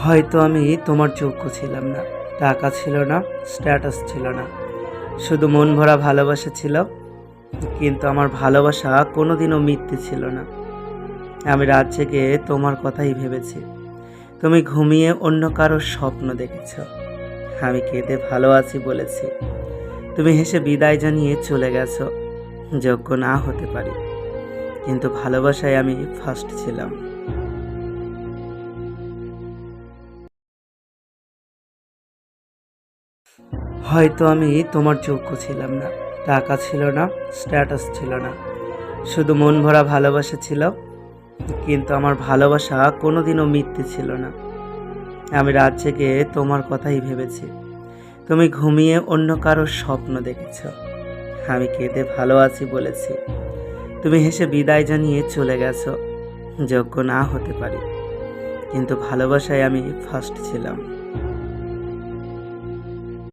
হয়তো আমি তোমার যোগ্য ছিলাম না, টাকা ছিল না, স্ট্যাটাস ছিল না, শুধু মন ভরা ভালোবাসা ছিল। কিন্তু আমার ভালোবাসা কোনোদিনও মিথ্যে ছিল না। আমি রাত জেগে তোমার কথাই ভেবেছি। তুমি ঘুমিয়ে অন্য কারোর স্বপ্ন দেখেছ। আমি কেঁদে ভালো আছি বলেছি। তুমি হেসে বিদায় জানিয়ে চলে গেছো। যোগ্য না হতে পারি, কিন্তু ভালোবাসায় আমি ফার্স্ট ছিলাম। হয়তো আমি তোমার যোগ্য ছিলাম না, টাকা ছিল না, স্ট্যাটাস ছিল না, শুধু মন ভরা ভালোবাসা ছিল। কিন্তু আমার ভালোবাসা কোনোদিনও মিথ্যে ছিল না। আমি রাত জেগে তোমার কথাই ভেবেছি। তুমি ঘুমিয়ে অন্য কারোর স্বপ্ন দেখেছ। আমি কেঁদে ভালো আছি বলেছি। তুমি হেসে বিদায় জানিয়ে চলে গেছো। যোগ্য না হতে পারি, কিন্তু ভালোবাসায় আমি ফার্স্ট ছিলাম।